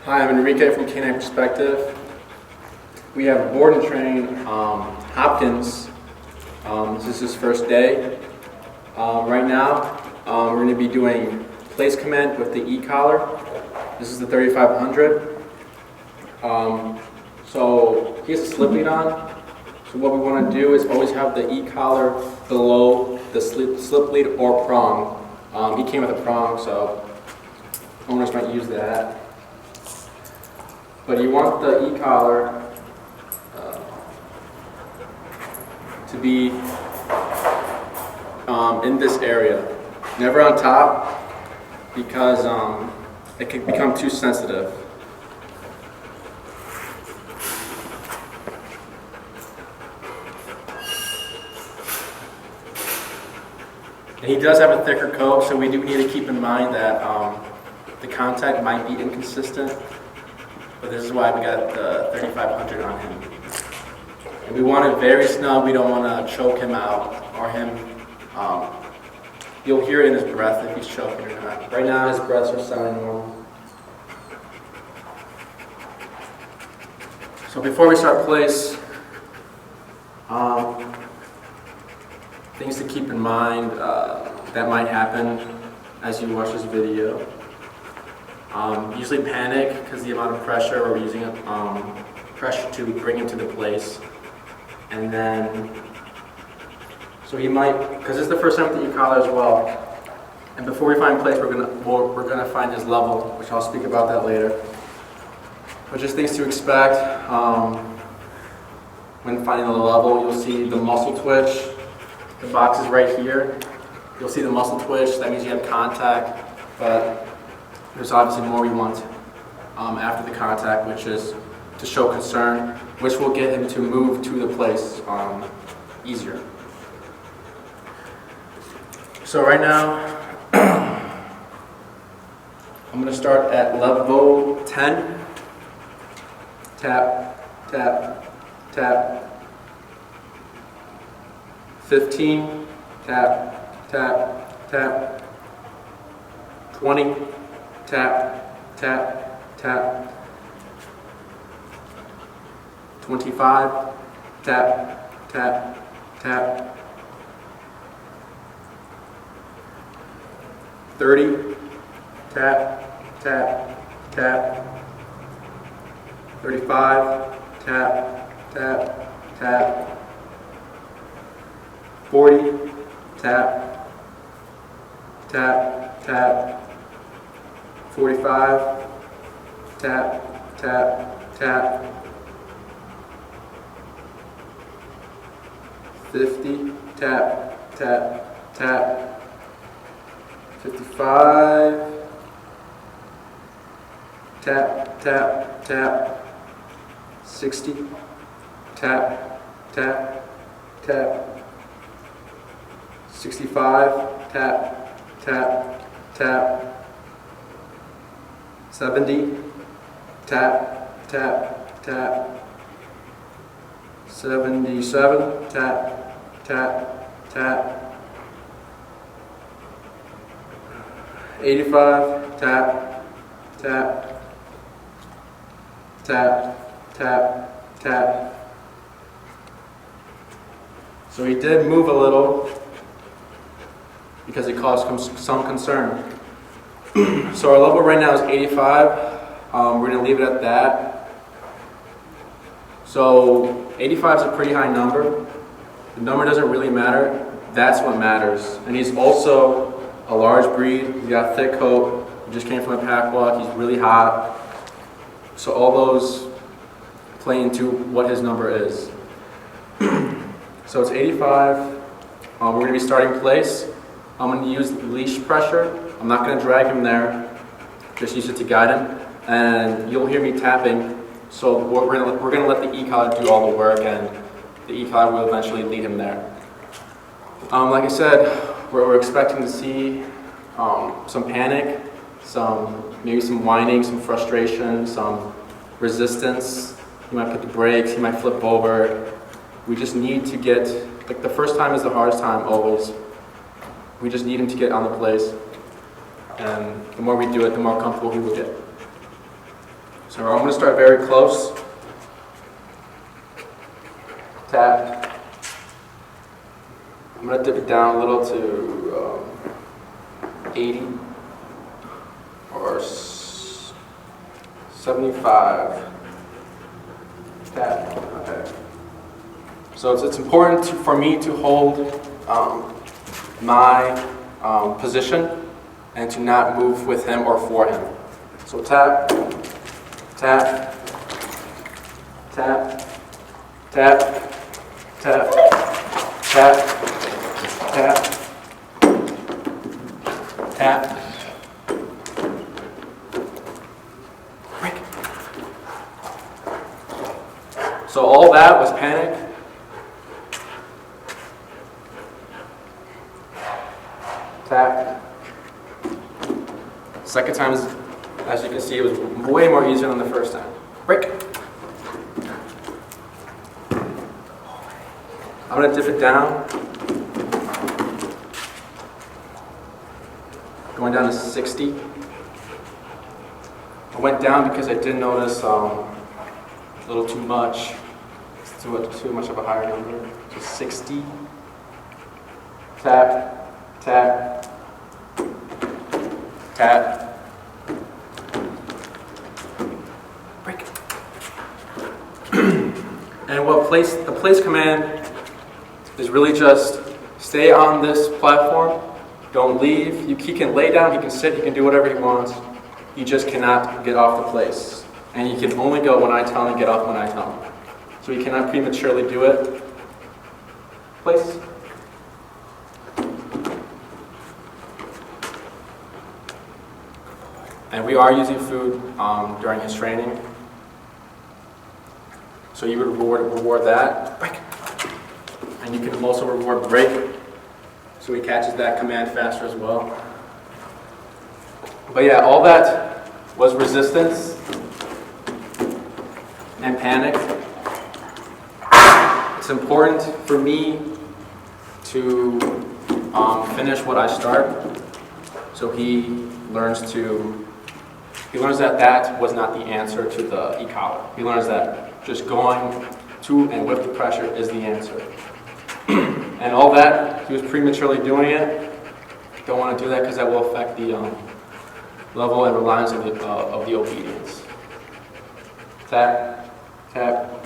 Hi, I'm Enrique from Canine Perspective. We have board and train Hopkins. This is his first day. Right now, we're going to be doing place command with the e-collar. This is the 3500. So he has a slip lead on. So what we want to do is always have the e-collar below the slip lead or prong. He came with a prong, so owners might use that. But you want the e-collar to be in this area, never on top, because it can become too sensitive. And he does have a thicker coat, so we do need to keep in mind that the contact might be inconsistent. But this is why we got the 3500 on him. And we want it very snug. We don't want to choke him out or him. You'll hear it in his breath if he's choking or not. Right now his breaths are sounding normal. So before we start place, things to keep in mind that might happen as you watch this video. Usually panic because the amount of pressure, or using pressure to bring him to the place. And then, so he might, because it's the first time with the e-collar as well. And before we find place, we're gonna find his level, which I'll speak about that later. But just things to expect when finding the level. You'll see the muscle twitch. The box is right here. You'll see the muscle twitch. That means you have contact, but there's obviously more we want after the contact, which is to show concern, which will get him to move to the place easier. So right now, I'm going to start at level 10. Tap, tap, tap. 15, tap, tap, tap. 20, tap, tap, tap. 25, tap, tap, tap. 30, tap, tap, tap. 35, tap, tap, tap. 40, tap, tap, tap. 45, tap, tap, tap. 50, tap, tap, tap. 55, tap, tap, tap. 60, tap, tap, tap. 65, tap, tap, tap. 70, tap, tap, tap. 77, tap, tap, tap. 85, tap, tap, tap, tap, tap. So he did move a little because it caused some concern. So our level right now is 85. We're going to leave it at that. So 85 is a pretty high number. The number doesn't really matter. That's what matters. And he's also a large breed. He's got a thick coat. He just came from a pack walk. He's really hot. So all those play into what his number is. So it's 85. We're going to be starting place. I'm going to use leash pressure. I'm not going to drag him there. Just use it to guide him. And you'll hear me tapping. So we're going to let the e-collar do all the work, and the e-collar will eventually lead him there. Like I said, we're expecting to see some panic, maybe some whining, some frustration, some resistance. He might put the brakes, he might flip over. We just need to get, like the first time is the hardest time always. We just need him to get on the place. And the more we do it, the more comfortable he will get. So I'm going to start very close. Tap. I'm going to dip it down a little to 80 or 75. Tap. Okay. So it's important for me to hold my position and to not move with him or for him. So tap, tap, tap, tap, tap, tap, tap, tap. Break. So all that was panic. Tap. Second time, as you can see, it was way more easier than the first time. Break. I'm going to dip it down. Going down to 60. I went down because I did notice a little too much. It's too much of a higher number. So 60. Tap, tap, tap. Break. And the place command is really just stay on this platform. Don't leave. He can lay down, he can sit, he can do whatever he wants. He just cannot get off the place. And he can only go when I tell him to get off when I tell him. So he cannot prematurely do it. Place. And we are using food during his training. So you would reward that. Break. And you can also reward break. So he catches that command faster as well. But yeah, all that was resistance and panic. It's important for me to finish what I start. So he learns that that was not the answer to the e-collar. He learns that just going to and with the pressure is the answer. And all that, he was prematurely doing it. Don't want to do that because that will affect the level and reliance of the obedience. Tap, tap,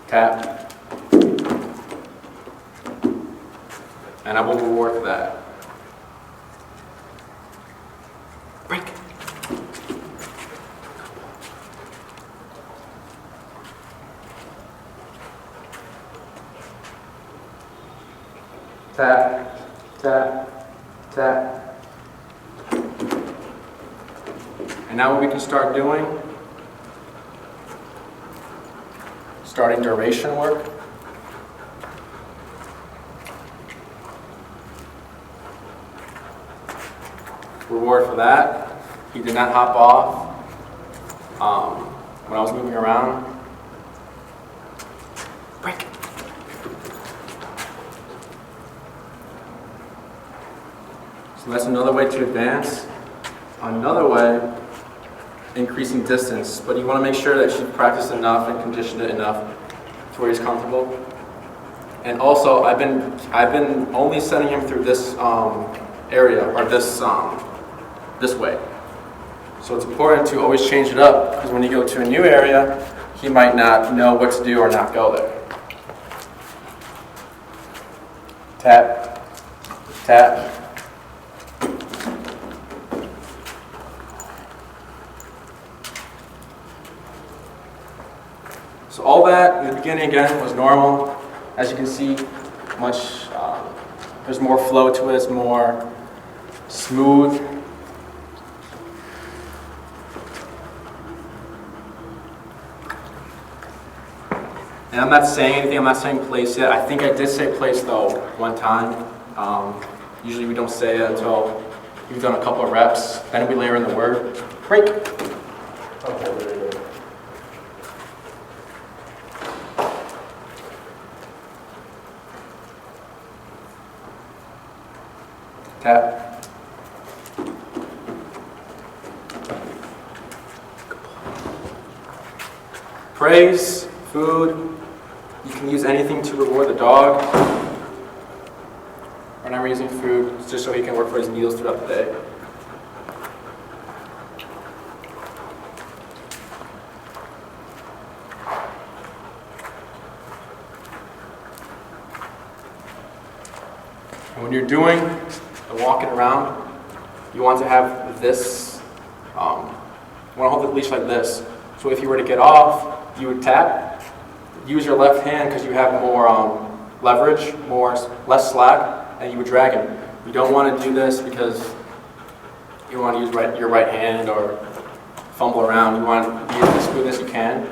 tap. And I will reward for that. Break. Tap, tap, tap. And now what we can start doing, starting duration work. Reward for that. He did not hop off when I was moving around. Break. So that's another way to advance. Another way, increasing distance. But you want to make sure that you've practiced enough and conditioned it enough to where he's comfortable. And also, I've been only sending him through this area or this way. So it's important to always change it up because when you go to a new area, he might not know what to do or not go there. Tap, tap. So all that in the beginning again was normal. As you can see, there's more flow to it, it's more smooth. And I'm not saying anything, I'm not saying place yet. I think I did say place though one time. Usually we don't say it until we've done a couple of reps. Then we layer in the word. Break. Okay, very good. Tap. Praise, food, you can use anything to reward the dog. Right now we're using food just so he can work for his meals throughout the day. And when you're doing the walking around, you want to have this, you want to hold the leash like this. So if you were to get off, you would tap, use your left hand because you have more leverage, less slack, and you would drag him. You don't want to do this because you want to use your right hand or fumble around. You want to be as smooth as you can.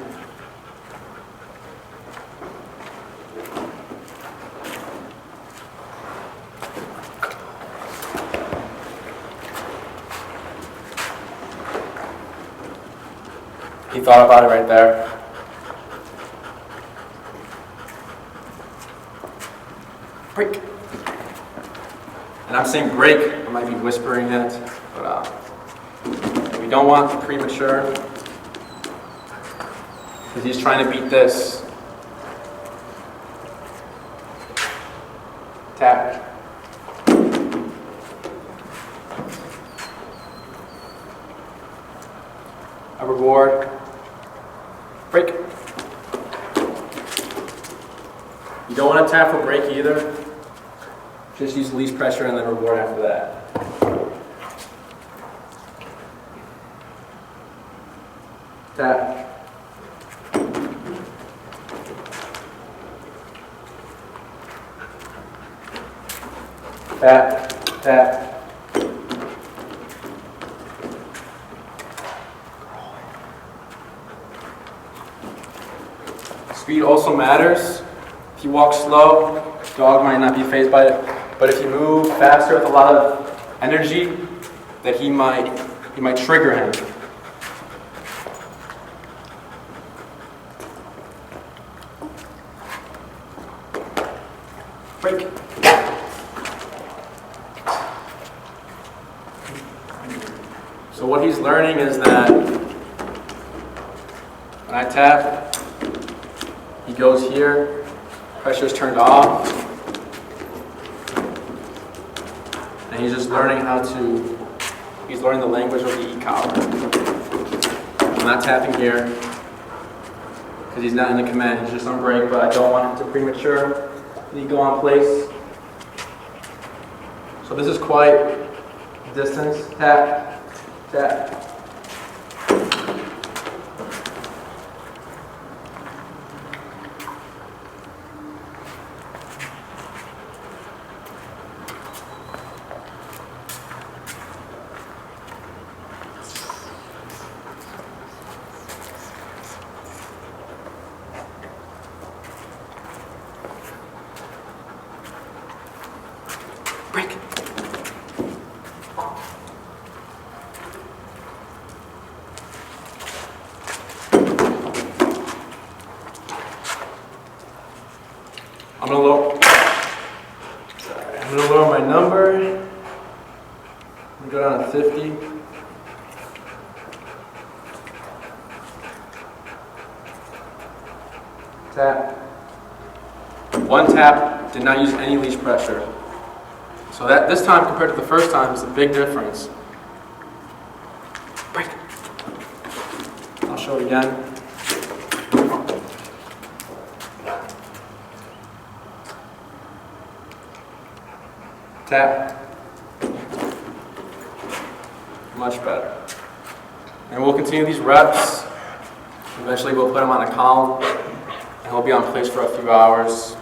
He thought about it right there. Break. And I'm saying break. I might be whispering it, but we don't want the premature because he's trying to beat this. Tap. A reward. Break. You don't want to tap for break either. Just use leash pressure and then reward after that. Tap. Tap. Tap. Speed also matters. If you walk slow, the dog might not be fazed by it. But if you move faster with a lot of energy, that he might trigger him. Break. So what he's learning is that when I tap, he goes here, pressure is turned off, and he's just learning he's learning the language of the e-collar. I'm not tapping here, because he's not in the command, he's just on break, but I don't want him to premature. He go on place. So this is quite distance, tap, tap. Break. I'm gonna lower my number. I'm gonna go down to 50. Tap. One tap, did not use any leash pressure. So that this time compared to the first time is a big difference. Break. I'll show it again. Tap. Much better. And we'll continue these reps. Eventually we'll put him on a column and he'll be on place for a few hours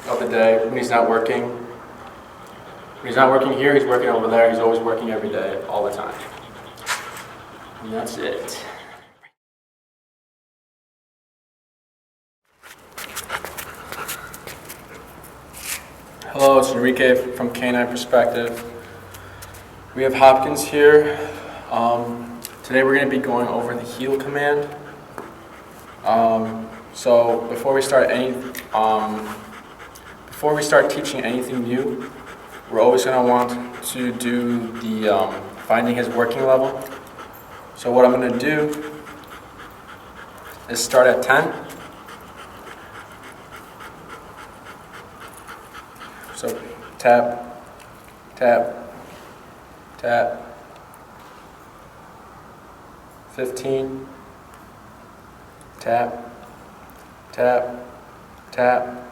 of the day when he's not working. When he's not working here, he's working over there. He's always working every day, all the time. And that's it. Hello, it's Enrique from Canine Perspective. We have Hopkins here. Today we're going to be going over the heel command. So before we start teaching anything new, we're always going to want to do the finding his working level. So what I'm going to do is start at 10. So tap, tap, tap. 15. Tap, tap, tap.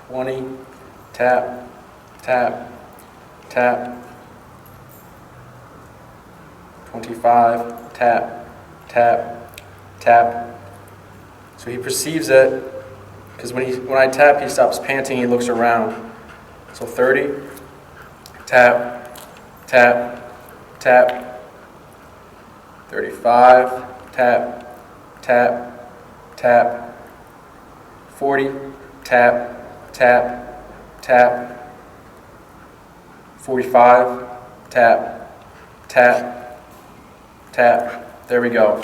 20. Tap, tap, tap. 25. Tap, tap, tap. So he perceives it, because when I tap, he stops panting, he looks around. So 30. Tap, tap, tap. 35. Tap, tap, tap. 40. Tap, tap, tap. 45. Tap, tap, tap. There we go.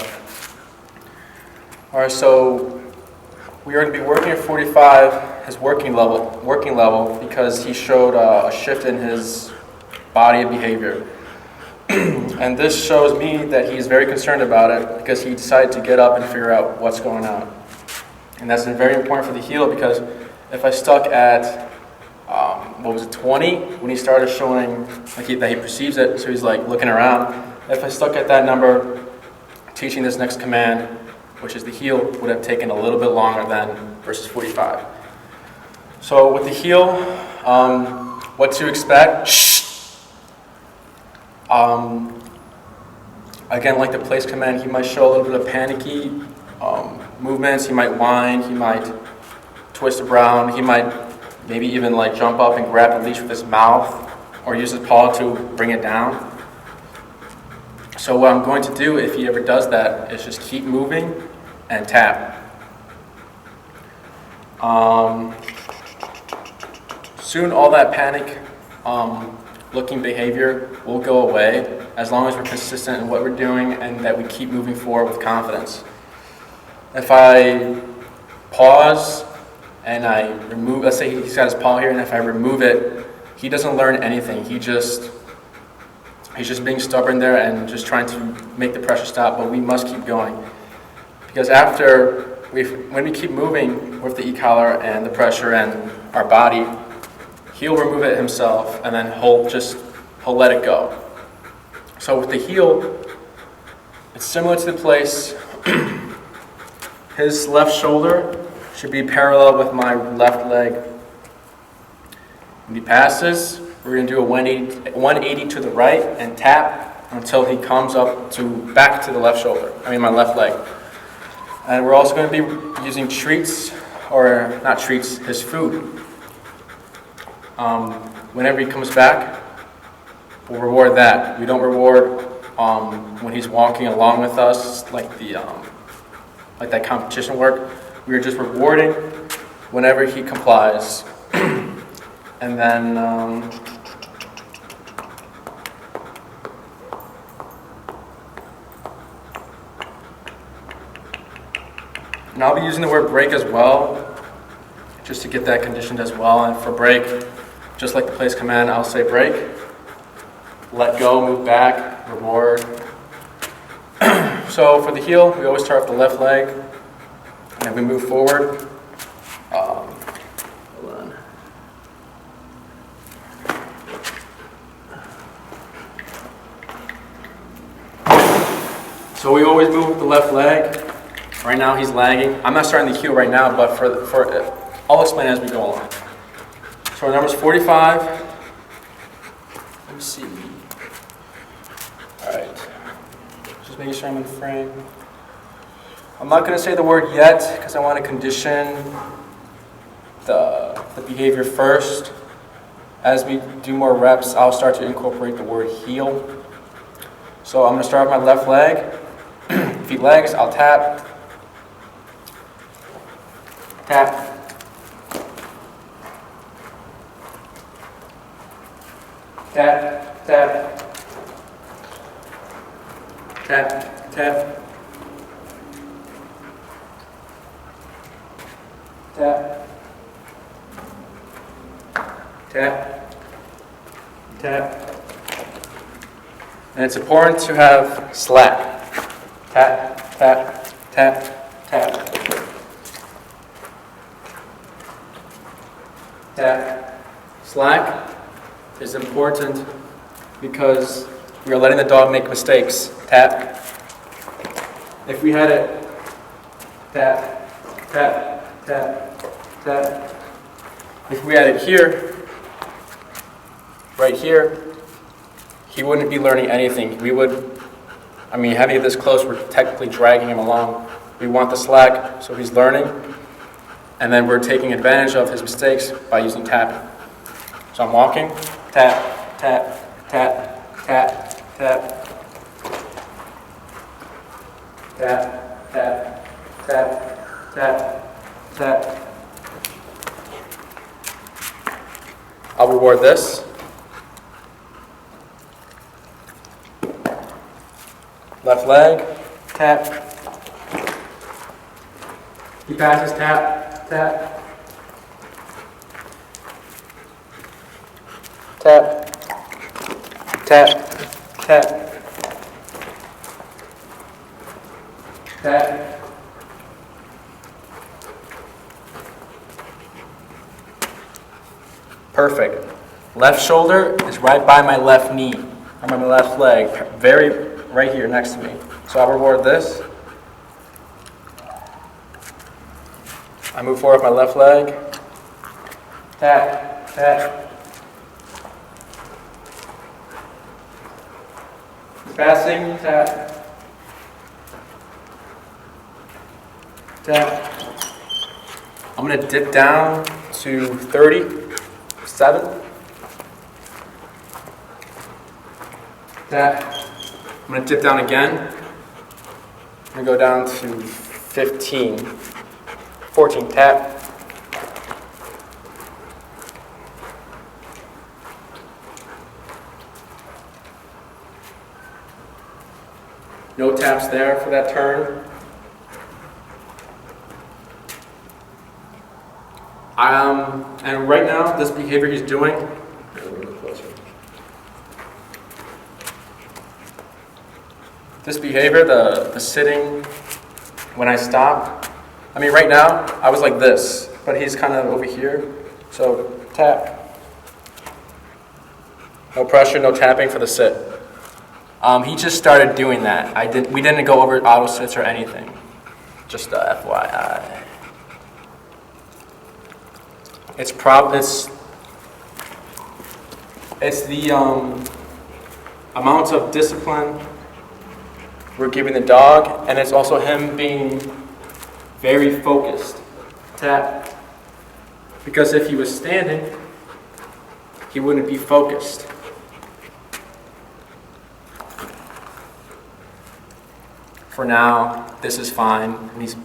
All right, so we are going to be working at 45, his working level, because he showed a shift in his body and behavior. And this shows me that he's very concerned about it, because he decided to get up and figure out what's going on. And that's very important for the heel, because if I stuck at 20 when he started showing that he perceives it, so he's like looking around. If I stuck at that number, teaching this next command, which is the heel, would have taken a little bit longer than versus 45. So with the heel, what to expect? Again, like the place command, he might show a little bit of panicky movements. He might whine, he might twist around, he might maybe even like jump up and grab the leash with his mouth or use his paw to bring it down. So what I'm going to do if he ever does that is just keep moving and tap. Soon all that panic looking behavior will go away as long as we're consistent in what we're doing and that we keep moving forward with confidence. If I pause and I remove, let's say he's got his paw here, and if I remove it, he doesn't learn anything. He's just being stubborn there and just trying to make the pressure stop, but we must keep going. Because when we keep moving with the e-collar and the pressure and our body, he'll remove it himself, and then he'll let it go. So with the heel, it's similar to the place. His left shoulder should be parallel with my left leg. When he passes, we're going to do a 180 to the right and tap until he comes up back to the left shoulder. My left leg. And we're also going to be using treats, or not treats, his food. Whenever he comes back, we'll reward that. We don't reward when he's walking along with us, like that competition work. We are just rewarding whenever he complies. And then and I'll be using the word break as well, just to get that conditioned as well. And for break, just like the place command, I'll say break, let go, move back, reward. So for the heel, we always start with the left leg, and then we move forward. Hold on. So we always move with the left leg. Right now he's lagging. I'm not starting the heel right now, but I'll explain as we go along. So our number's 45. Let me see. All right. Just making sure I'm in frame. I'm not going to say the word yet because I want to condition the behavior first. As we do more reps, I'll start to incorporate the word heel. So I'm going to start with my left leg. If he lags, I'll tap. Tap. Tap, tap. Tap, tap. Tap. Tap. Tap. And it's important to have slack. tap, tap, tap, tap. Tap. Slack is important because we are letting the dog make mistakes. Tap. If we had it, tap, tap, tap, tap. If we had it here, right here, he wouldn't be learning anything. We would, having it this close, we're technically dragging him along. We want the slack so he's learning, and then we're taking advantage of his mistakes by using tapping. So I'm walking, tap, tap, tap, tap, tap. Tap, tap, tap, tap, tap. I'll reward this. Left leg, tap. He passes, tap, tap. Tap, tap, tap. Tap. Perfect. Left shoulder is right by my left knee. I'm on my left leg, right here next to me. So I'll reward this. I move forward with my left leg. Tap, tap. Passing, tap. Tap. I'm going to dip down to 37. Tap. I'm going to dip down again. I'm going to go down to 15. 14. Tap. No taps there for that turn. And right now, this behavior he's doing, this behavior, the sitting, when I stop, right now, I was like this, but he's kind of over here, so tap. No pressure, no tapping for the sit. He just started doing that. We didn't go over auto sits or anything, just FYI. It's the amount of discipline we're giving the dog, and it's also him being very focused. Tap. Because if he was standing, he wouldn't be focused. For now, this is fine,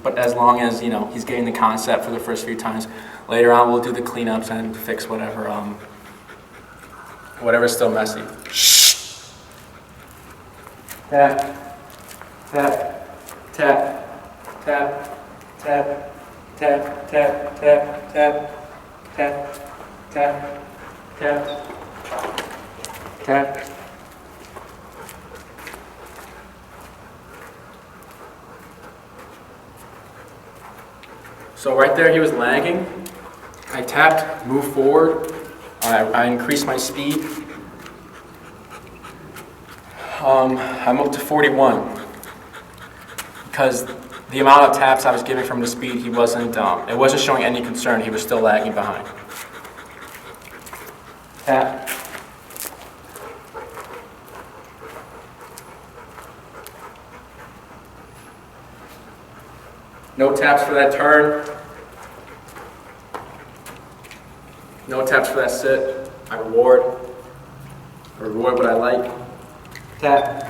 but as long as he's getting the concept for the first few times. Later on, we'll do the cleanups and fix whatever's still messy. Shh. Tap, tap, tap, tap, tap, tap, tap, tap, tap, tap, tap, tap, tap. So right there, he was lagging. I tapped, moved forward. I increased my speed. I'm up to 41 because the amount of taps I was giving from the speed, it wasn't showing any concern. He was still lagging behind. Tap. No taps for that turn. No taps for that sit. I reward what I like. Tap.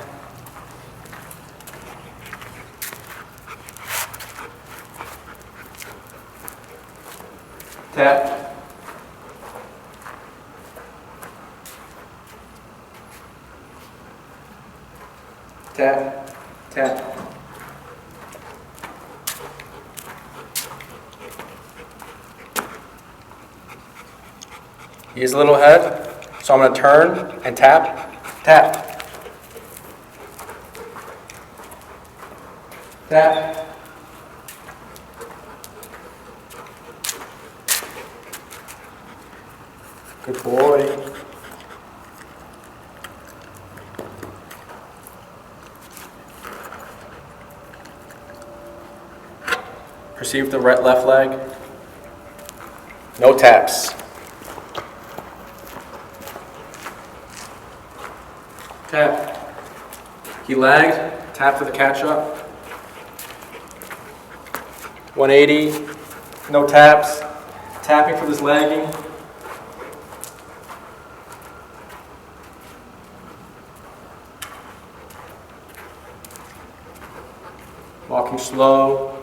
Tap. Tap. Tap. He's a little head, so I'm going to turn and tap, tap. tap. Good boy. Perceive the left leg. No taps. Tap. He lagged. Tap for the catch up. 180. No taps. Tapping for this lagging. Walking slow.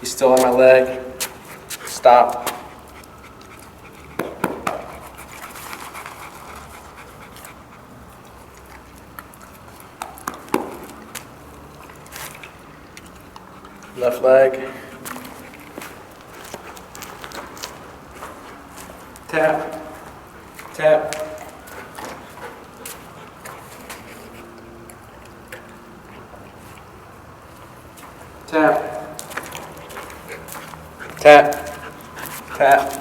He's still on my leg. Stop. Left leg. Tap. Tap. Tap. Tap. Tap.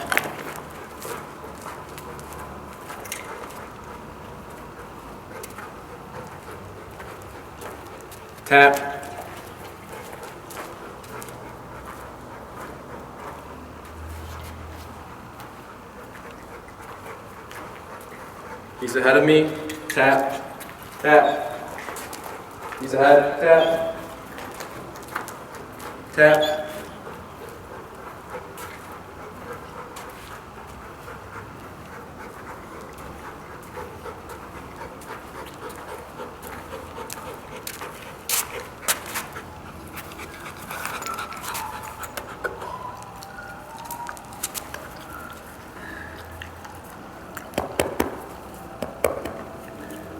Tap. He's ahead of me. Tap. Tap. He's ahead. Tap. Tap.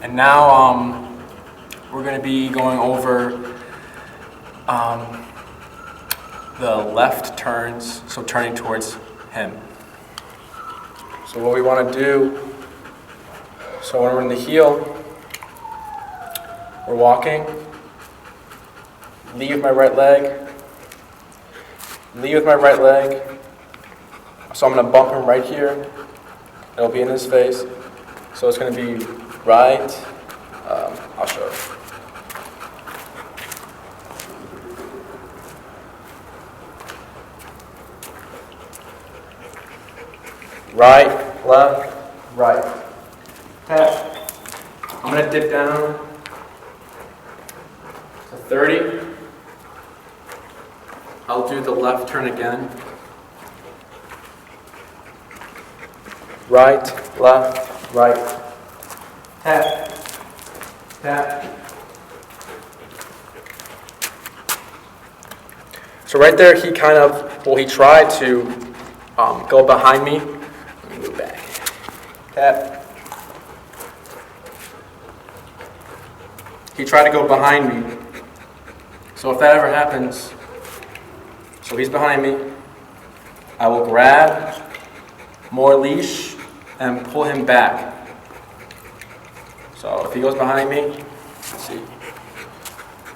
And now we're going to be going over the left turns, so turning towards him. So what we want to do, so when we're in the heel, we're walking, lead with my right leg, lead with my right leg, so I'm going to bump him right here, it'll be in his face, so it's going to be right, I'll show you. Right, left, right. Tap. I'm going to dip down to 30. I'll do the left turn again. Right, left, right. Tap. Tap. So right there, he kind of, well, he tried to go behind me. Let me move back. Tap. He tried to go behind me. So if that ever happens, so he's behind me, I will grab more leash and pull him back. So if he goes behind me, let's see.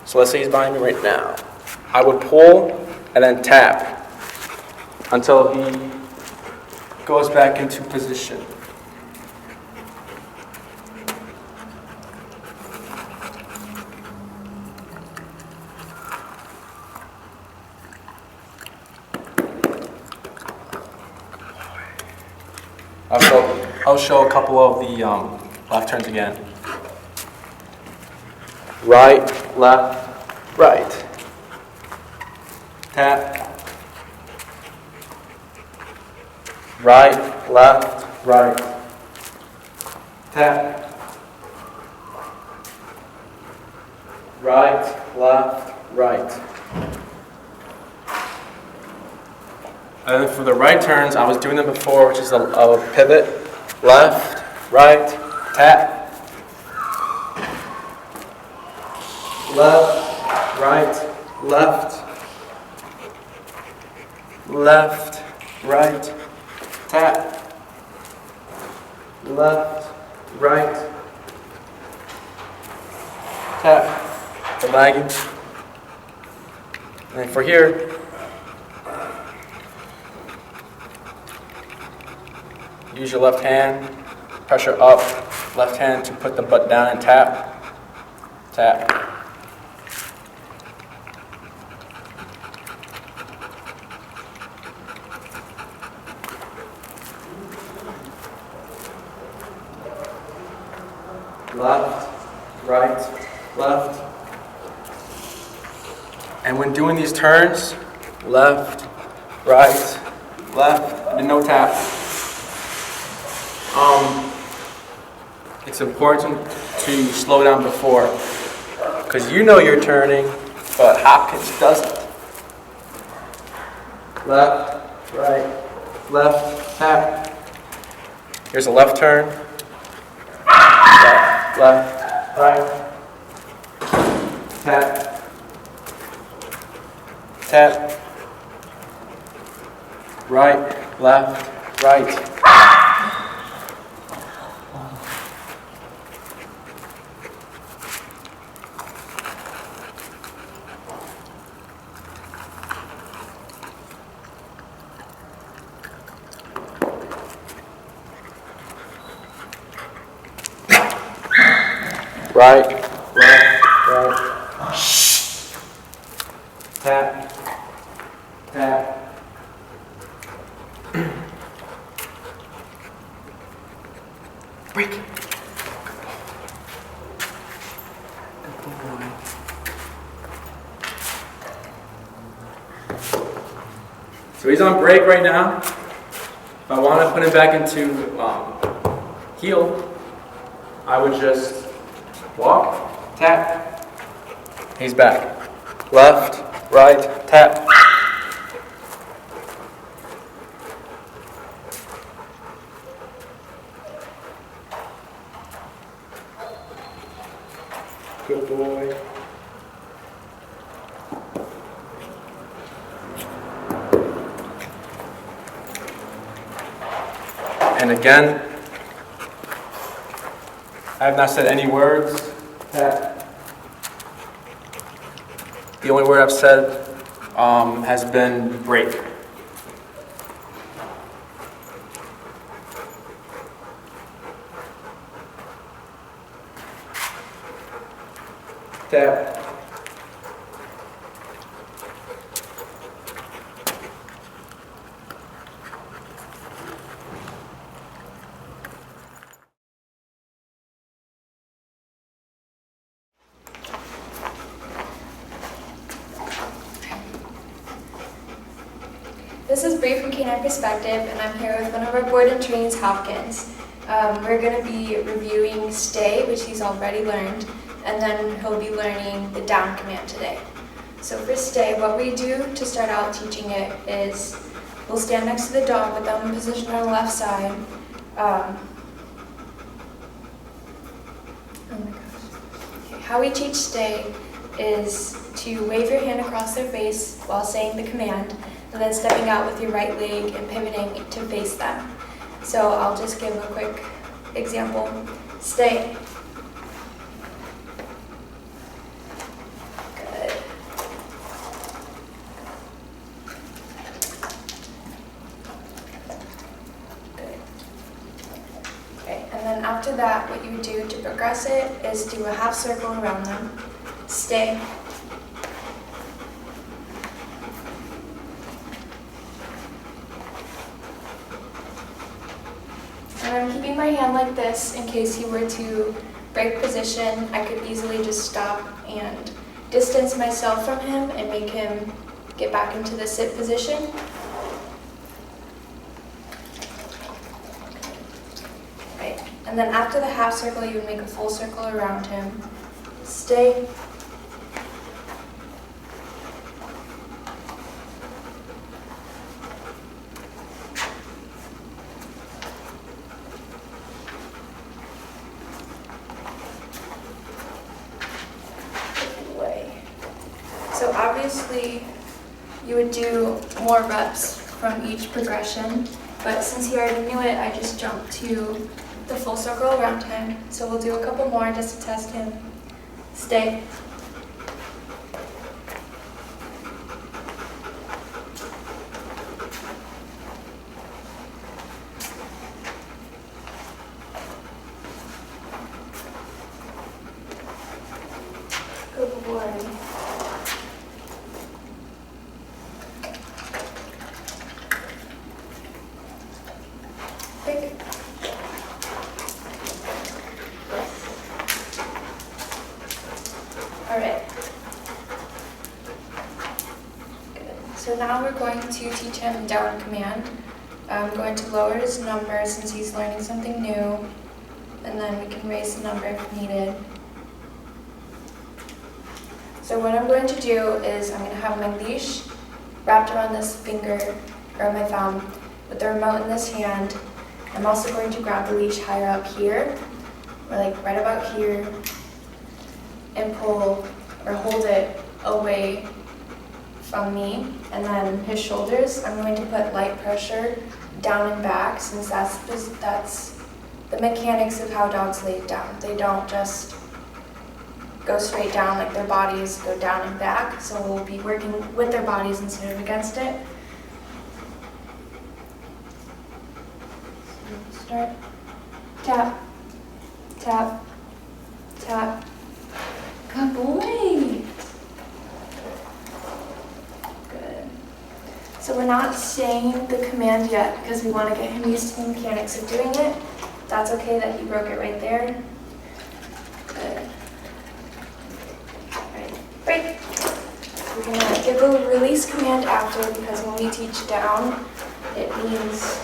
So let's say he's behind me right now. I would pull and then tap until he goes back into position. I'll show a couple of the left turns again. Right, left, right. Tap. Right, left, right. Tap. Right, left, right. And then for the right turns, I was doing them before, which is a pivot. Left, right, tap. Left, right, left. Left, right, tap. Left, right, tap. The lagging. And then for here, use your left hand, pressure up, left hand to put the butt down and tap, tap. Left, right, left. And when doing these turns, left, right, left, and no tap. It's important to slow down before, because you know you're turning, but Hopkins doesn't. Left, right, left, tap. Here's a left turn. Left, right, tap, tap, right, left, right. Right, left, right. Tap, tap. Break. Good boy. So he's on break right now. If I want to put him back into heel, I would just walk, tap. He's back. Left, right, tap. Good boy. And again, I have not said any words. Tap. The only word I've said has been break. Tap. This is Bree from Canine Perspective, and I'm here with one of our board and trains, Hopkins. We're going to be reviewing stay, which he's already learned, and then he'll be learning the down command today. So for stay, what we do to start out teaching it is we'll stand next to the dog with them in position on the left side. Oh my gosh. Okay. How we teach stay is to wave your hand across their face while saying the command, and then stepping out with your right leg and pivoting to face them. So I'll just give a quick example. Stay. Good. Good. Okay, and then after that, what you would do to progress it is do a half circle around them. Stay. And I'm keeping my hand like this in case he were to break position. I could easily just stop and distance myself from him and make him get back into the sit position. Right. And then after the half circle, you would make a full circle around him. Stay. So obviously, you would do more reps from each progression, but since he already knew it, I just jumped to the full circle around him. So we'll do a couple more just to test him. Stay. boy. Break. All right. So now we're going to teach him down command. I'm going to lower his number since he's learning something new, and then we can raise the number if needed. So what I'm going to do is I'm going to have my leash wrapped around this finger, or my thumb, with the remote in this hand. I'm also going to grab the leash higher up here, or like right about here, and pull or hold it away from me. And then his shoulders, I'm going to put light pressure down and back, since that's the mechanics of how dogs lay down. They don't just go straight down, like their bodies go down and back. So we'll be working with their bodies instead of against it. So start. Tap, tap, tap. Good boy. Good. So we're not saying the command yet because we want to get him used to the mechanics of doing it. That's okay that he broke it right there. Good. Right. Break. We're going to give a release command after, because when we teach down, it means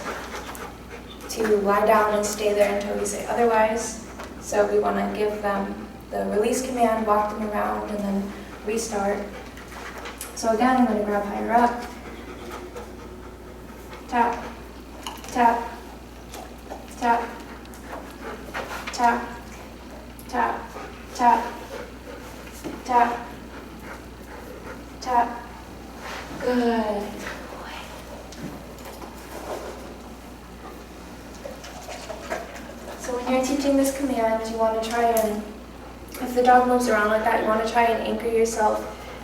to lie down and stay there until we say otherwise. So we want to give them the release command, walk them around, and then restart. So again, I'm going to grab higher up. Tap, tap, tap, tap, tap, tap, tap, tap. Good. So when you're teaching this command, you want to try and, if the dog moves around like that, you want to try and anchor yourself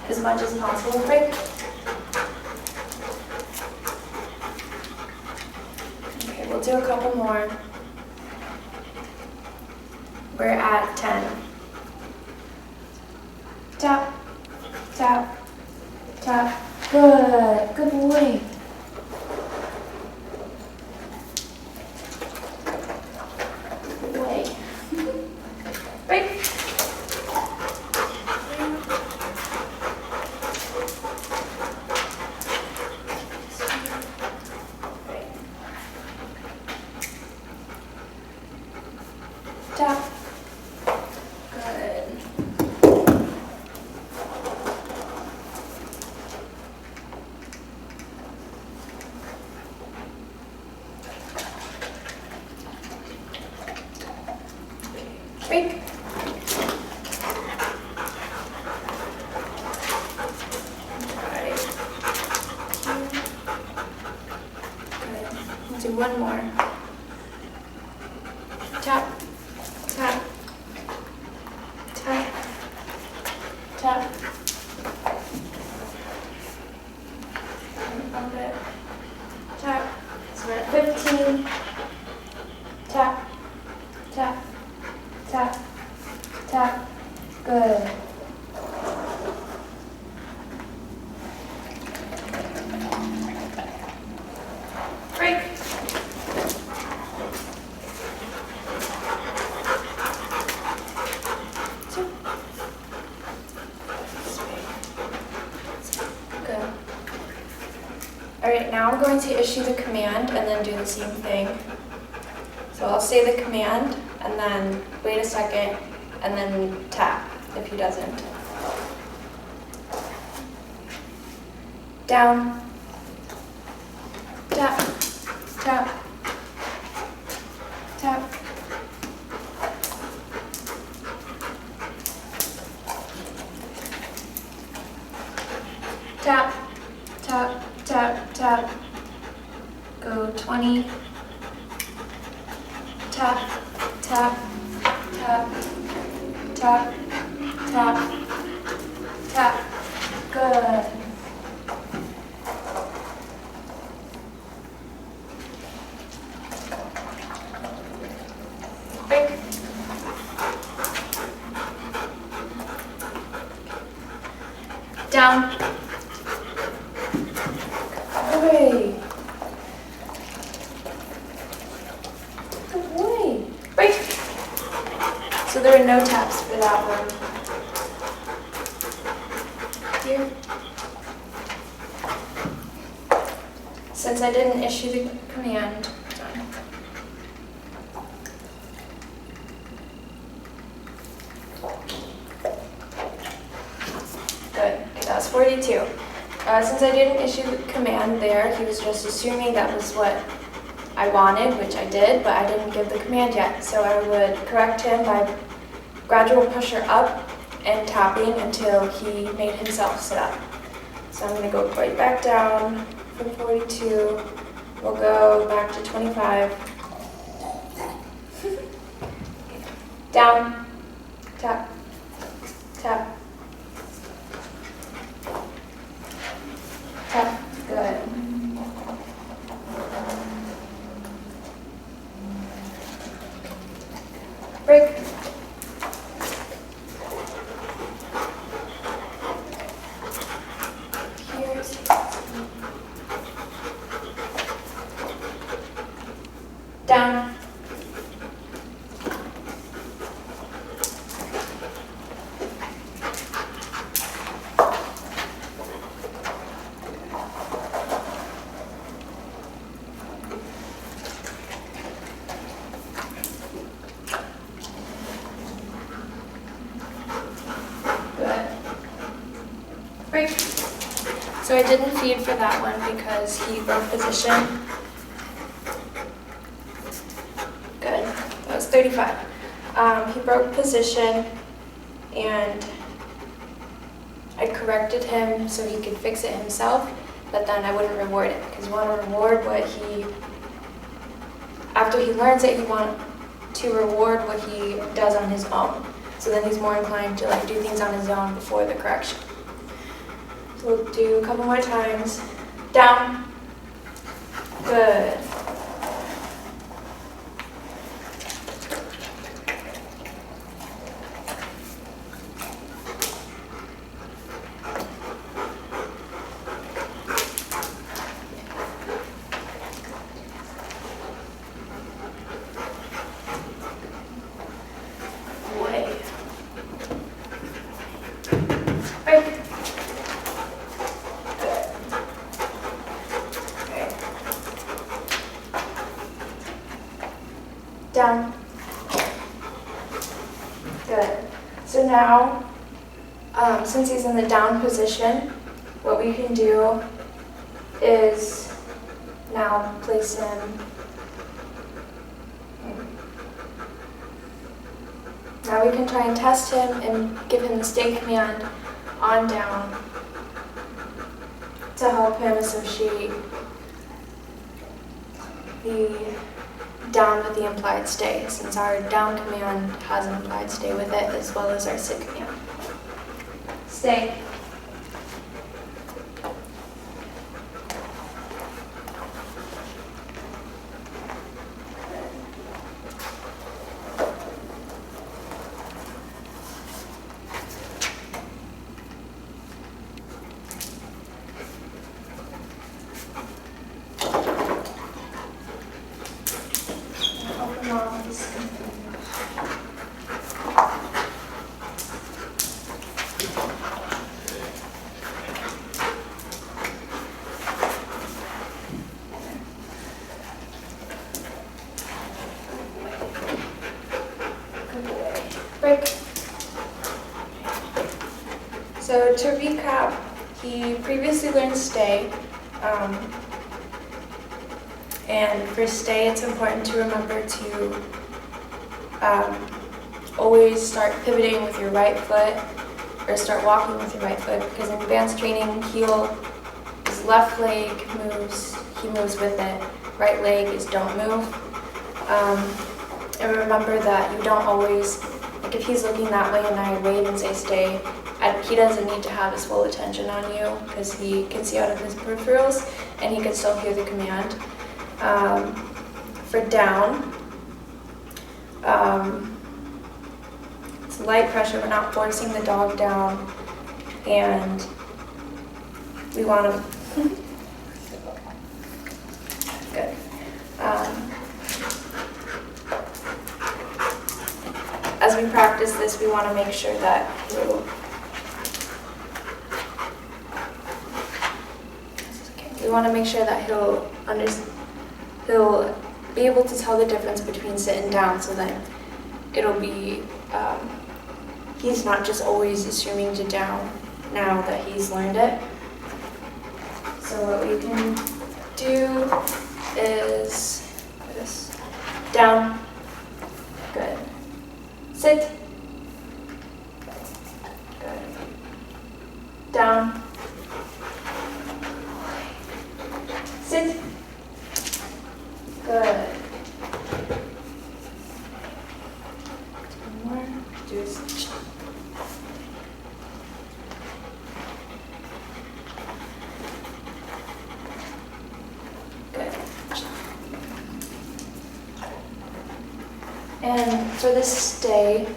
as much as possible. Break. Okay, we'll do a couple more. We're at 10. Tap, tap, tap. Good. Good boy. Good boy. Break. Tap. Good. Break. Alright. Good. We'll do one more. Tap, tap, tap, tap. Bump it. Tap. So we're at 15. Tap, tap, tap, tap. Good. Break. Good. Alright, now I'm going to issue the command and then do the same thing. So I'll say the command and then wait a second and then tap if he doesn't. Down. Tap. Tap. Tap. Tap. Tap. Tap. Tap. Go 20. Tap. Tap. Tap. Tap. Tap. Tap. Good. Break. Down. Good boy. Break. So there were no taps for that one. Here. Since I didn't issue the command, done. Good. That was 42. Since I didn't issue the command there, he was just assuming that was what I wanted, which I did, but I didn't give the command yet. So I would correct him by gradual pressure up and tapping until he made himself sit up. So I'm going to go right back down from 42. We'll go back to 25. Down. Tap. Tap. Tap. Good. Break. Here's. Down. Break. So I didn't feed for that one because he broke position. Good. That was 35. He broke position and I corrected him so he could fix it himself, but then I wouldn't reward it because you want to reward what he, after he learns it, you want to reward what he does on his own. So then he's more inclined to like do things on his own before the correction. So we'll do a couple more times. Down. Good. Way. Break. Down. Good. So now, since he's in the down position, what we can do is now place him. Now we can try and test him and give him the stay command on down to help him associate the down with the implied stay, since our down command has an implied stay with it as well as our sit command. Stay. Break. So to recap, he previously learned stay, and for stay it's important to remember to always start pivoting with your right foot or start walking with your right foot, because in advanced training his left leg moves, he moves with it, right leg is don't move. And remember that you don't always, like if he's looking that way and I wave and say stay, he doesn't need to have his full attention on you because he can see out of his peripherals and he can still hear the command. For down, it's light pressure, we're not forcing the dog down, and we want to, good. As we practice this, we want to make sure that he'll be able to tell the difference between sit and down, so that it'll be, he's not just always assuming to down now that he's learned it. So what we can do is this down, good. Sit, good. Down, sit, good. One more, do this. Good. And for this stay,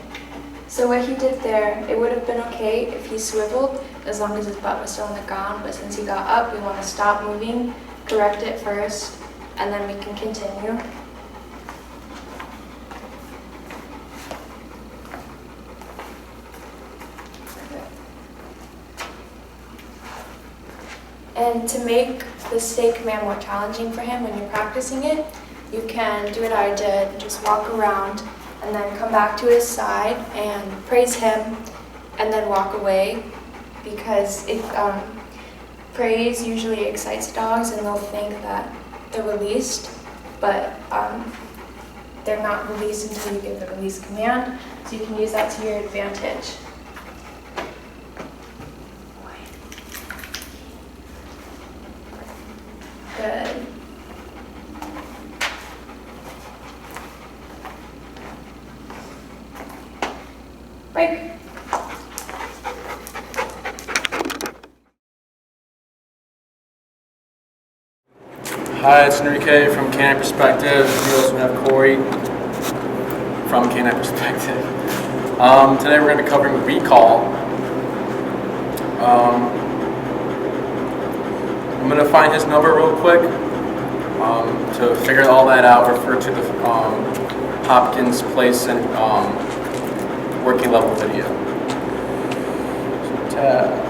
so what he did there, it would have been okay if he swiveled as long as his butt was still on the ground, but since he got up, we want to stop moving, correct it first, and then we can continue. And to make the stay command more challenging for him when you're practicing it, you can do what I did, just walk around and then come back to his side and praise him and then walk away, because praise usually excites dogs and they'll think that they're released, but they're not released until you give the release command, so you can use that to your advantage. Good. Break. Hi, it's Enrique from Canine Perspective. We also have Corey from Canine Perspective. Today we're going to be covering recall. I'm going to find his number real quick. To figure all that out, refer to the Hopkins place and working level video. So tab.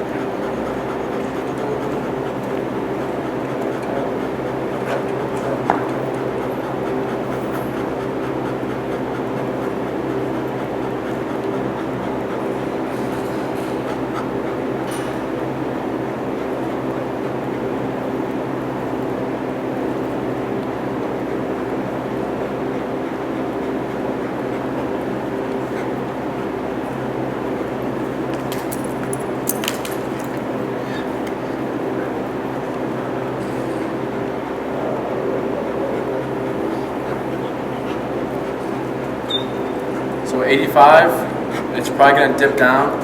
So 85, it's probably going to dip down.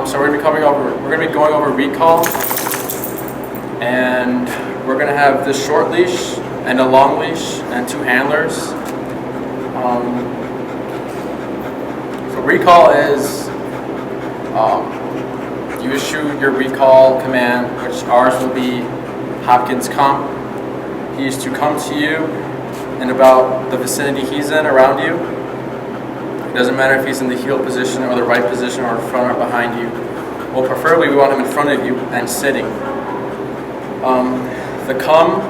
So we're going to be going over recall, and we're going to have this short leash and a long leash and two handlers. So recall is you issue your recall command, which ours will be Hopkins come. He is to come to you in about the vicinity he's in, around you. It doesn't matter if he's in the heel position or the right position or in front or behind you. Well, preferably we want him in front of you and sitting. The come,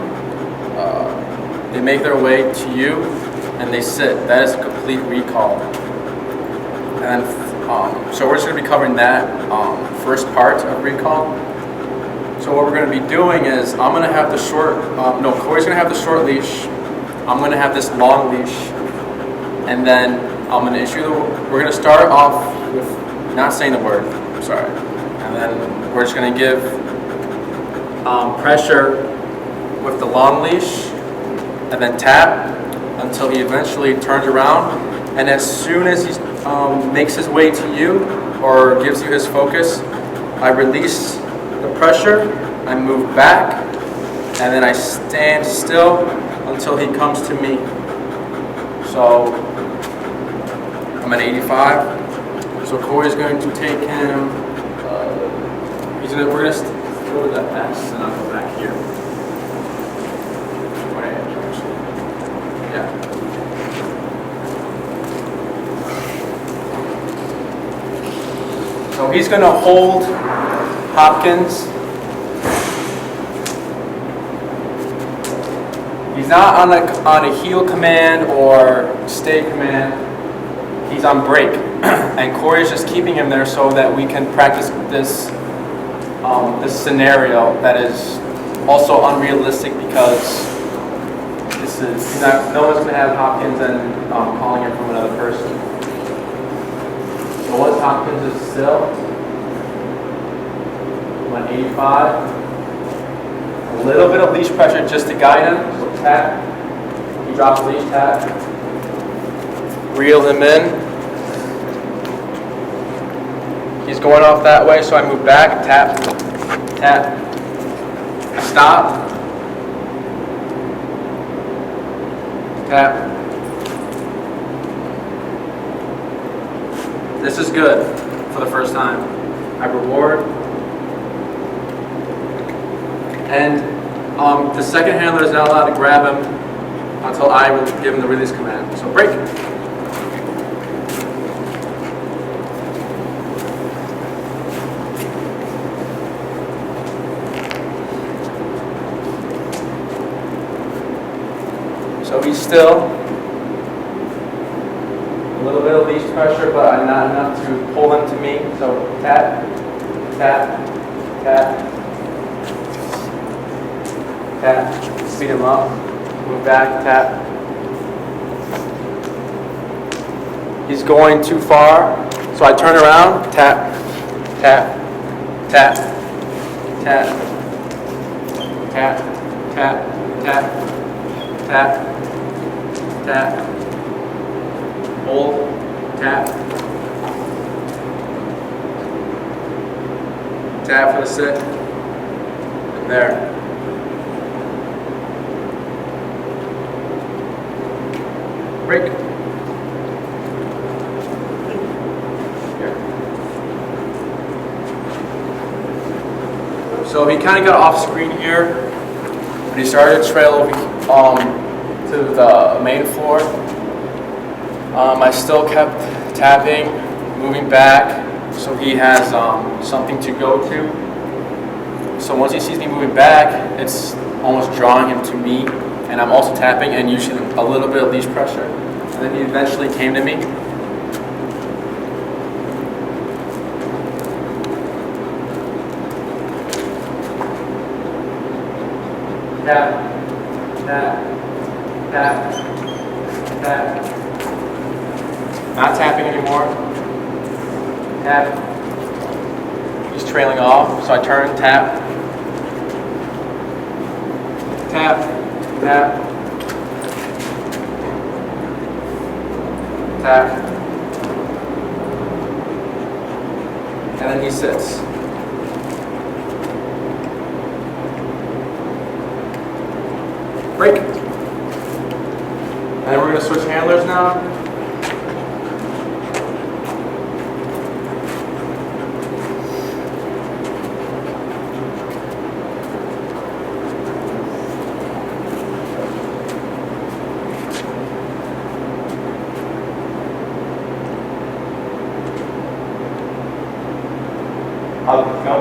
they make their way to you and they sit. That is a complete recall. And so we're just going to be covering that first part of recall. So what we're going to be doing is I'm going to have the short, Corey's going to have the short leash. I'm going to have this long leash, and then I'm going to we're going to start off with not saying the word, I'm sorry, and then we're just going to give pressure with the long leash, and then tap until he eventually turns around, and as soon as he makes his way to you, or gives you his focus, I release the pressure, I move back, and then I stand still until he comes to me. So I'm at 85. So Corey's going to take him We're gonna go to the S and I'll go back here. Right, actually. Yeah. So he's gonna hold Hopkins. He's not on a heel command or stay command. He's on break, and Corey's just keeping him there so that we can practice this scenario that is also unrealistic because no one's gonna have Hopkins and calling it from another person. So once Hopkins is still, 185. A little bit of leash pressure just to guide him. So tap. He drops leash, tap. Reel him in. He's going off that way, so I move back. Tap. Tap. Stop. Tap. This is good for the first time. I reward. And the second handler is not allowed to grab him until I give him the release command. So break. So he's still. A little bit of leash pressure, but not enough to pull him to me. So tap, tap, tap. Tap, speed him up, move back, tap. He's going too far, so I turn around, tap, tap, tap, tap, tap, tap, tap, tap, tap, hold, tap, tap for the sit, and there. Break. Here. So he kind of got off screen here, but he started to trail over to the main floor. I still kept tapping, moving back, so he has something to go to. So once he sees me moving back, it's almost drawing him to me. And I'm also tapping and using a little bit of leash pressure. And then he eventually came to me. Tap, tap, tap, tap. Not tapping anymore. Tap. He's trailing off, so I turn, tap, tap. Tap, tap, and then he sits. Break. And then we're going to switch handlers now. Go.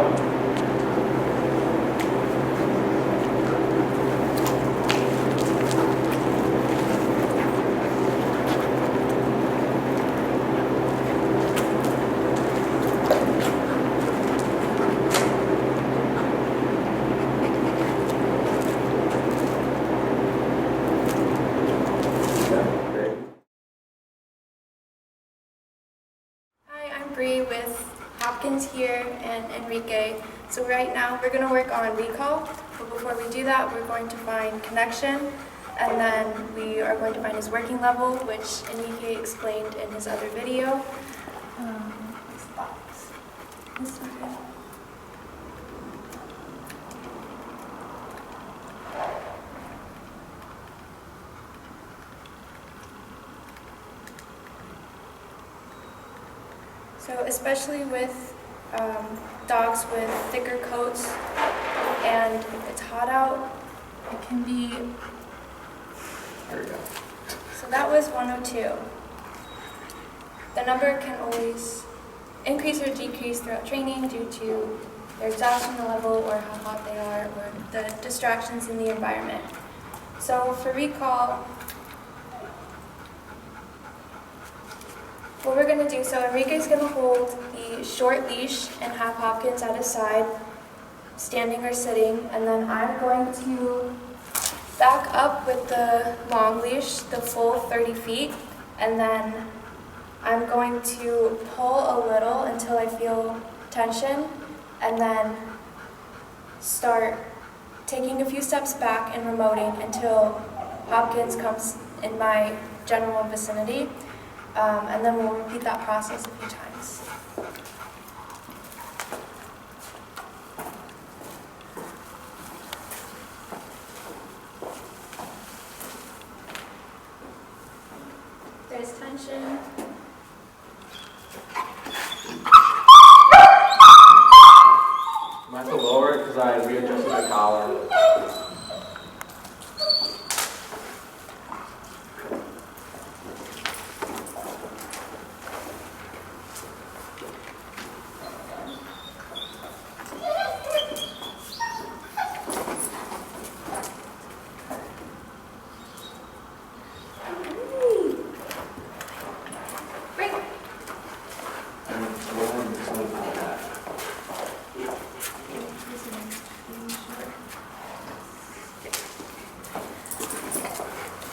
Hi, I'm Bree with Hopkins here and Enrique. So right now we're going to work on recall, but before we do that we're going to find connection, and then we are going to find his working level, which Enrique explained in his other video. This box. This one. So especially with dogs with thicker coats, and if it's hot out, it can be, There we go. so that was 102. The number can always increase or decrease throughout training due to their exhaustion level or how hot they are or the distractions in the environment. So for recall, what we're going to do, so Enrique's going to hold the short leash and have Hopkins at his side, standing or sitting, and then I'm going to back up with the long leash, the full 30 feet, and then I'm going to pull a little until I feel tension, and then start taking a few steps back and remoting until Hopkins comes in my general vicinity. And then we'll repeat that process a few times. There's tension. I have to lower it because I readjusted the collar. Break.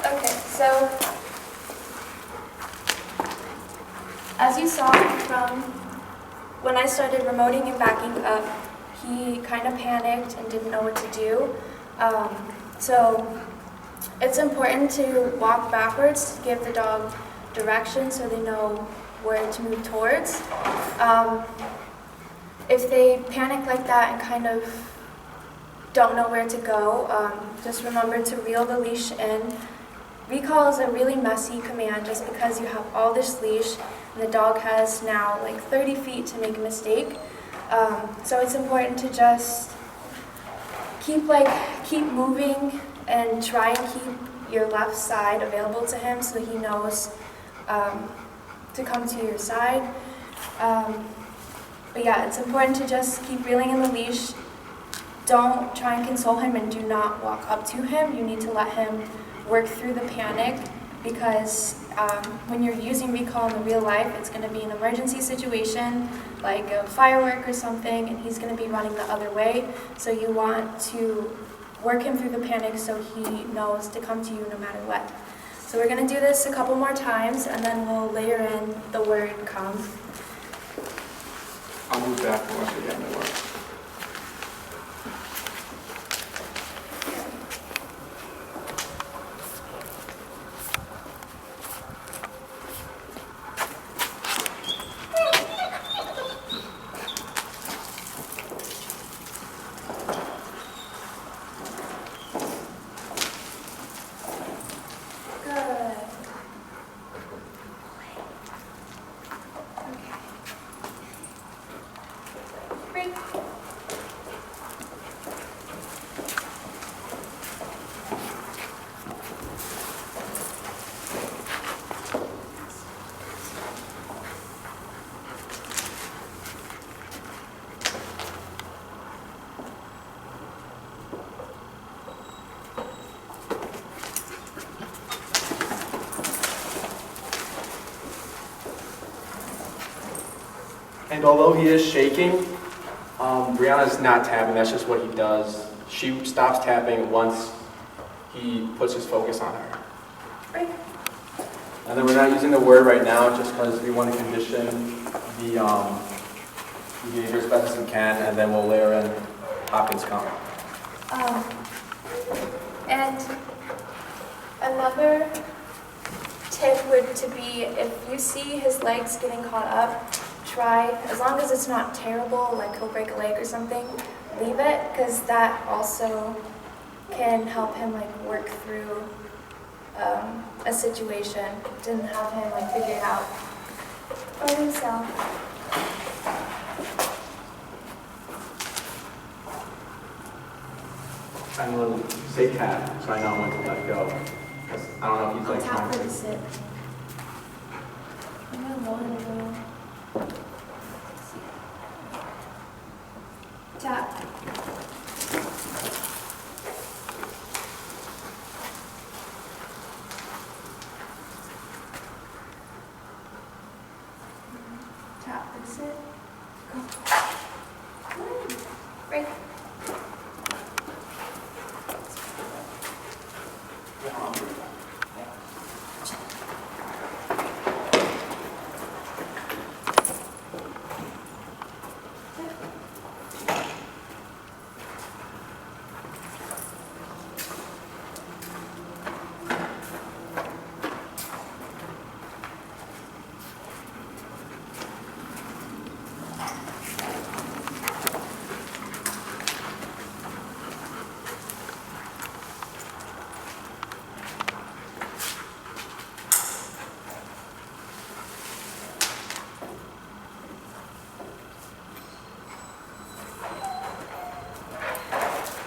Okay, so as you saw from when I started remoting and backing up, he kind of panicked and didn't know what to do. So it's important to walk backwards to give the dog direction so they know where to move towards. If they panic like that and kind of don't know where to go, just remember to reel the leash in. Recall is a really messy command just because you have all this leash and the dog has now like 30 feet to make a mistake. So it's important to just keep moving and try and keep your left side available to him so he knows to come to your side. But yeah, it's important to just keep reeling in the leash. Don't try and console him and do not walk up to him. You need to let him work through the panic because when you're using recall in the real life, it's going to be an emergency situation like a firework or something, and he's going to be running the other way. So you want to work him through the panic so he knows to come to you no matter what. So we're going to do this a couple more times, and then we'll layer in the word come. I'll move back once we get my work. And although he is shaking, Brianna's not tapping, that's just what he does. She stops tapping once he puts his focus on her. Right. And then we're not using the word right now just because we want to condition the behavior as best as we can, and then we'll layer in Hopkins come. And another tip would to be if you see his legs getting caught up, try, as long as it's not terrible, like he'll break a leg or something, leave it, because that also can help him like work through a situation. Didn't have him like figure it out by himself. I'm going to say tap, so I know when to let go. 'Cause I don't know if he's like tap trying for to. the sit. I'm going to roll it a little. Tap. Tap for the sit. Go. Break.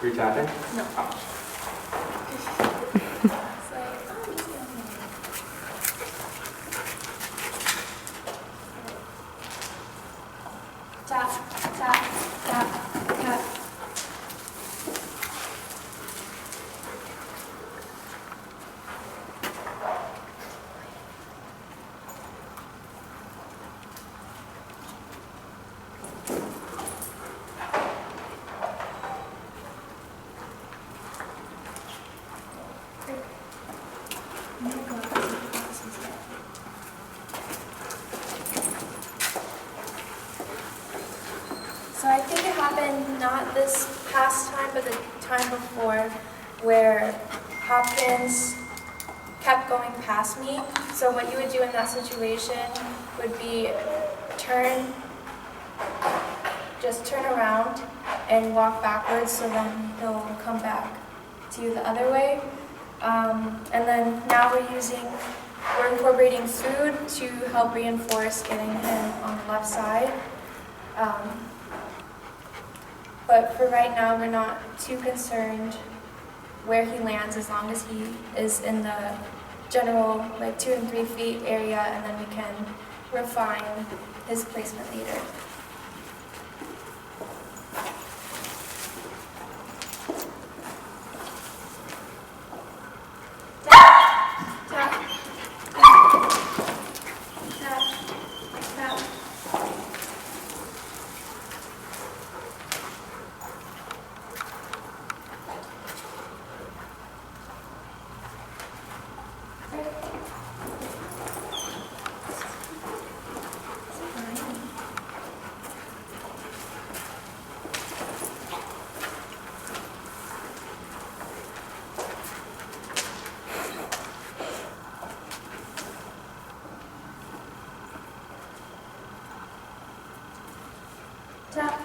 Are you tapping? No. Tap, tap, tap, tap. So I think it happened not this past time, but the time before, where Hopkins kept going past me. So what you would do in that situation would be just turn around and walk backwards, so then he'll come back to you the other way. And then now we're incorporating food to help reinforce getting him on the left side. But for right now, we're not too concerned where he lands, as long as he is in the general 2 and 3 feet area, and then we can refine his placement later. Tap.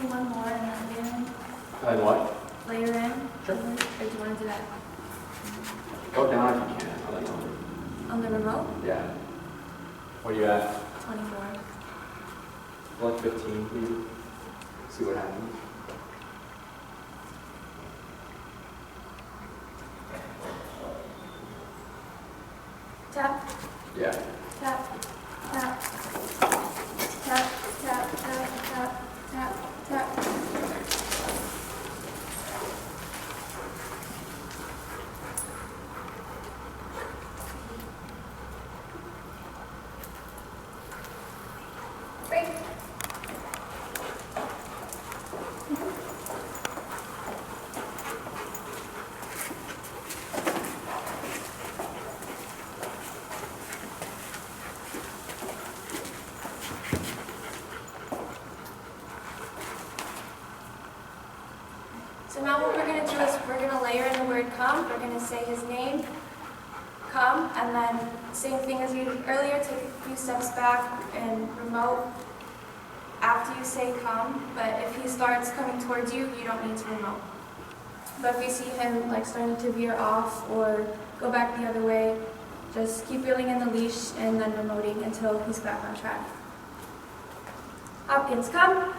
One more and then layer in. And what? Layer in. Sure. Or do you want to do that Go down if you can. I'll let you know. on the remote? Yeah. What are you at? 24. Like 15, please. See what happens. Tap. Yeah. Tap. Tap. Tap. Tap. Tap. Tap. Tap. Tap. Break. So now what we're going to do is we're going to layer in the word come. We're going to say his name, come, and then same thing as you did earlier, take a few steps back and remote after you say come, but if he starts coming towards you, you don't need to remote. But if you see him like starting to veer off or go back the other way, just keep reeling in the leash and then remoting until he's back on track. Hopkins, come.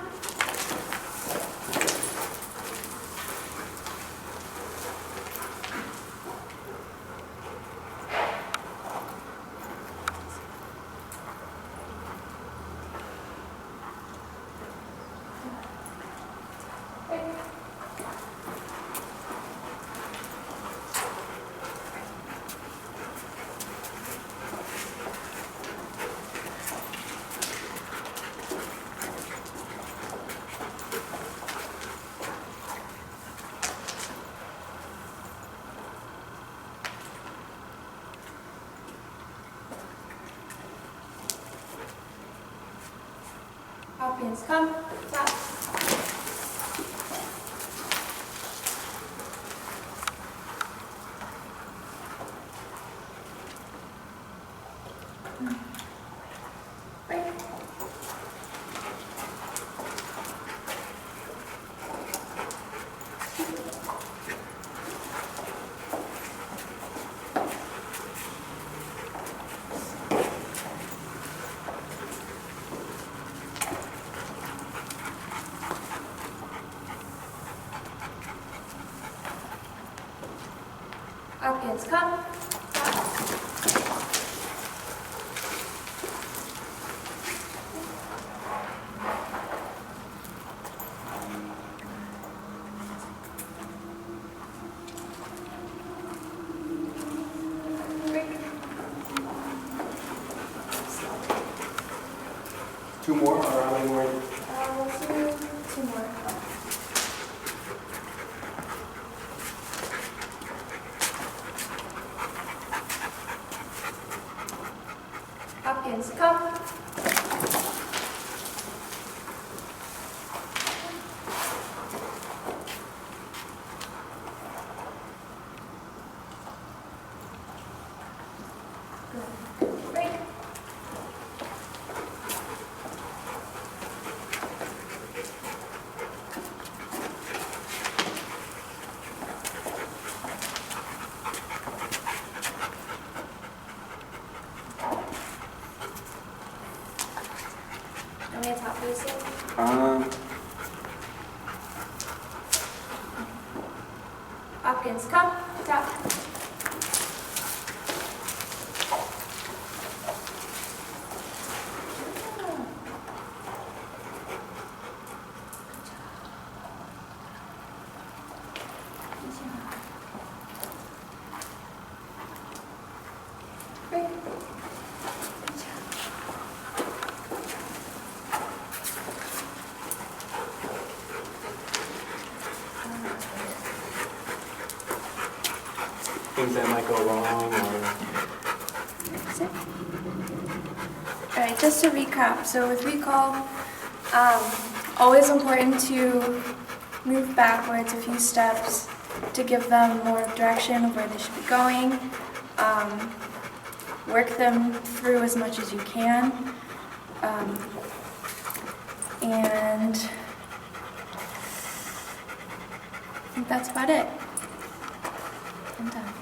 Hopkins, come. Stop. Break. Hopkins, come. Two more, or how many more? Let's do two more. Hopkins, come. Good. Break. Want me to top loose it? Hopkins, come. Tap. Break. Things that might go wrong, or That's it. All right, just to recap. So with recall, always important to move backwards a few steps to give them more direction of where they should be going. Work them through as much as you can. And I think that's about it. I'm done.